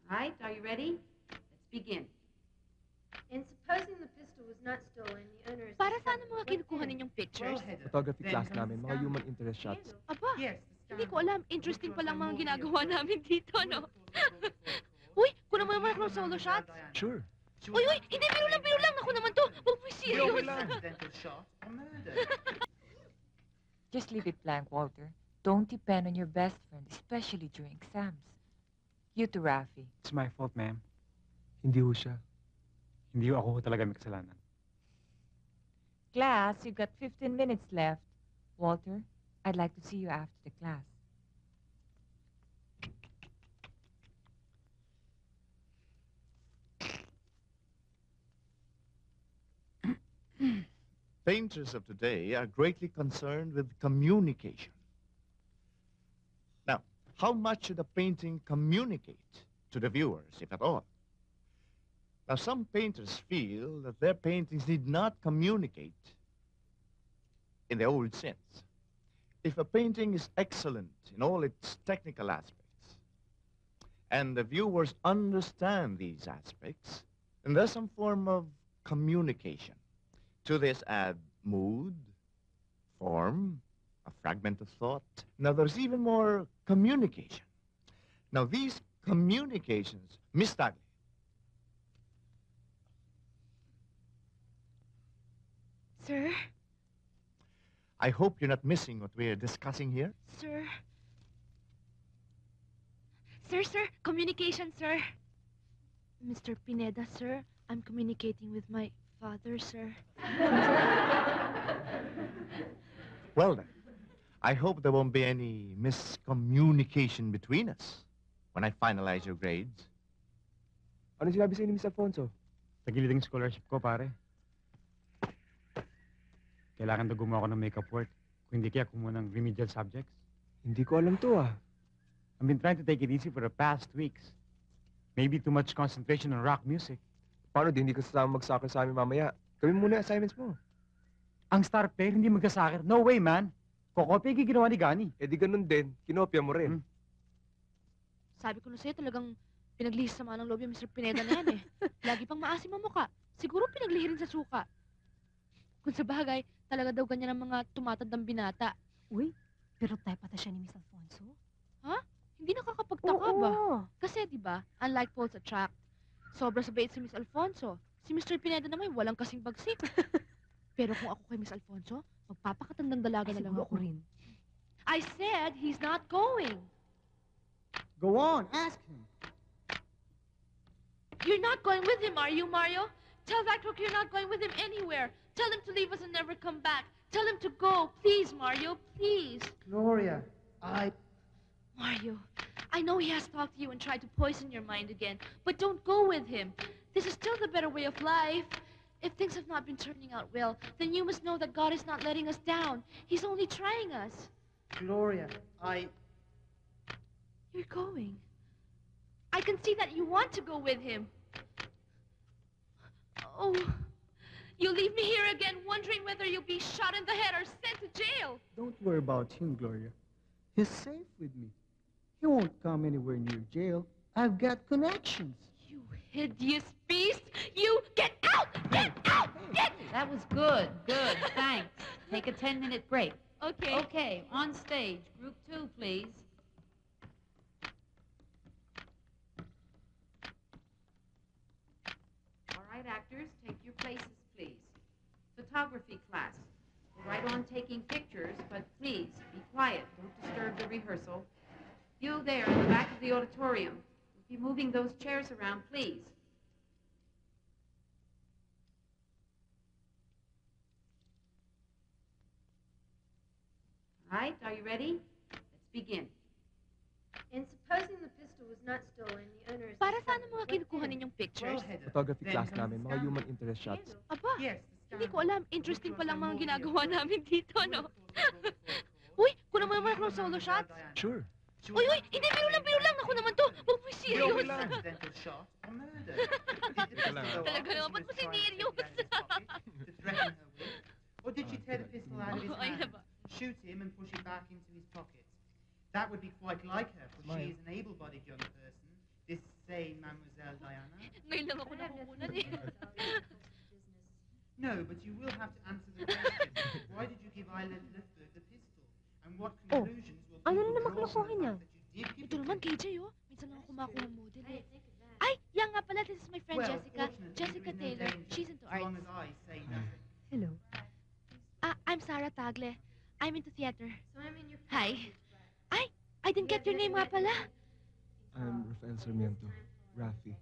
All right, are you ready? Let's begin. And supposing the pistol was not stolen, the owner is... Para saan ang mga kinukuha ninyong pictures? Photography class namin, mga human interest shots. Aba, hindi ko alam. Interesting palang mga ginagawa namin dito, no? Uy, kunan mo naman ako ng solo shots. Sure. Uy, hindi, biro lang. Ako naman to. Huwag mo serious. Just leave it blank, Walter. Don't depend on your best friend, especially during exams. You to Rafi. It's my fault, ma'am. Hindi ho siya. Hindi ako talaga may kasalanan. Class, you've got 15 minutes left. Walter, I'd like to see you after the class. Painters of today are greatly concerned with communication. Now, how much should a painting communicate to the viewers, if at all? Now, some painters feel that their paintings need not communicate in the old sense. If a painting is excellent in all its technical aspects, and the viewers understand these aspects, then there's some form of communication. To this add mood, form, a fragment of thought. Now, there's even more communication. Now, these communications, Miss Tagley. Sir? I hope you're not missing what we're discussing here. Sir? Sir, communication, sir. Mr. Pineda, sir, I'm communicating with my father, sir. Well, then, I hope there won't be any miscommunication between us when I finalize your grades. Ano sinabi sa'yo ni Miss Alfonso? Tagilid ang scholarship ko, pare. Kailangan daw gumawa ako ng makeup work. Kung hindi kaya kumuha ng remedial subjects. Hindi ko alam to, ah. I've been trying to take it easy for the past weeks. Maybe too much concentration on rock music. Paano di hindi ka sasama magsoccer sa amin mamaya? Kami muna assignments mo. Ang star player hindi magkasakir. No way, man. Kokopya yung ginawa ni Gani. Eh di ganun din, kinopya mo rin. Sabi ko na sa'yo, talagang pinaglihis sama ng loob yung Mr. Pineda na yan, eh. Lagi pang maasim ang muka. Siguro pinaglihi rin sa suka. Kung sa bagay, talaga daw ganyan ang mga tumatandang binata. Uy, pero type ata siya ni Miss Alfonso. Ha? Hindi nakakapagtaka ba? Kasi, di ba, unlike Paul's Attract, sobra sa bait si Miss Alfonso. Si Mr. Pineda naman, walang kasing bagsik. Pero kung ako kay Miss Alfonso, magpapakatandang dalaga na lang ako. Rin. I said he's not going. Go on, ask him. You're not going with him, are you, Mario? Tell that crook you're not going with him anywhere. Tell him to leave us and never come back. Tell him to go. Please, Mario, please. Gloria, Mario, I know he has talked to you and tried to poison your mind again, but don't go with him. This is still the better way of life. If things have not been turning out well, then you must know that God is not letting us down. He's only trying us. Gloria, You're going. I can see that you want to go with him. Oh, you leave me here again wondering whether you'll be shot in the head or sent to jail. Don't worry about him, Gloria. He's safe with me. He won't come anywhere near jail. I've got connections. You hideous beast! You get out! Get out! Get! That was good. Thanks. Take a 10-minute break. Okay. Okay, on stage. Group 2, please. All right, actors, take your places, please. Photography class. We're right on taking pictures, but please, be quiet. Don't disturb the rehearsal. You there in the back of the auditorium. Be moving those chairs around, please. All right, are you ready? Let's begin. And supposing the pistol was not stolen, the owner is... Para saan ang mga kinukuha ninyong pictures? Photography class namin, mga human interest shots. Aba, hindi ko alam. Interesting palang mga ginagawa namin dito, no? Uy, kunan mo naman ako ng solo shots. Sure. Uy, hindi, biro lang. Ako naman to. Huwag mo serious. Talaga naman, ba't mo sinerious? Or did she tear the pistol out of his Ay, hand, ba? shoot him and push it back into his pocket? That would be quite like her, for she is an able-bodied young person, This same Mademoiselle Diana? Ngayon lang ako I have nakukunan nothing eh. to do with all this business. No, but you will have to answer the question. Why did you give Isla Lithberg the pistol? And what conclusions will ano people na naman draw from kinukuha the niya? fact that you did give Ito the naman, pistol? KJ, oh. Minsan lang ako kumakuha ng model I eh. didn't think of that. Ay, yan nga pala. This is my friend Well, Jessica. fortunately, Jessica there is no Taylor. danger, She's into as art. long as I say nothing. Hello. I'm Sarah Tagle. I'm into theater. So I'm in your Hi. power, Bridge, I didn't get your name nga pala. I'm Rafael Sarmiento. Rafi.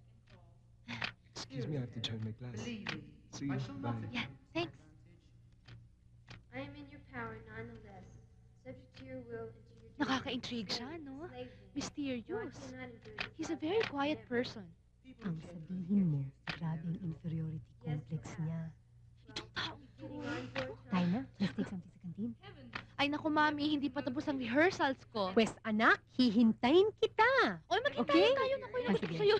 Excuse me, I have to join my class. Believe me, See I you. shall not Bye. Yeah, abuse my thanks. advantage. I am in your power nonetheless, subject to your will and to your duty. Nakaka-intrigue siya, no? Slave me. No, I Mysterious. cannot endure this He's a life. very I quiet never. person. People Ang generally sabihin mo, get grabe ang used to inferiority Yes, complex perhaps. niya. Itong taong to. Getting on board, Tom. Tayo na, let's take something sa kantin. Ay, naku, Mami. Hindi pa tapos ang rehearsals ko. Pwes anak, hihintayin kita. Oy, maghintay Okay. tayo. Naku, yun Ah, ang gusto ko sige. sa'yo.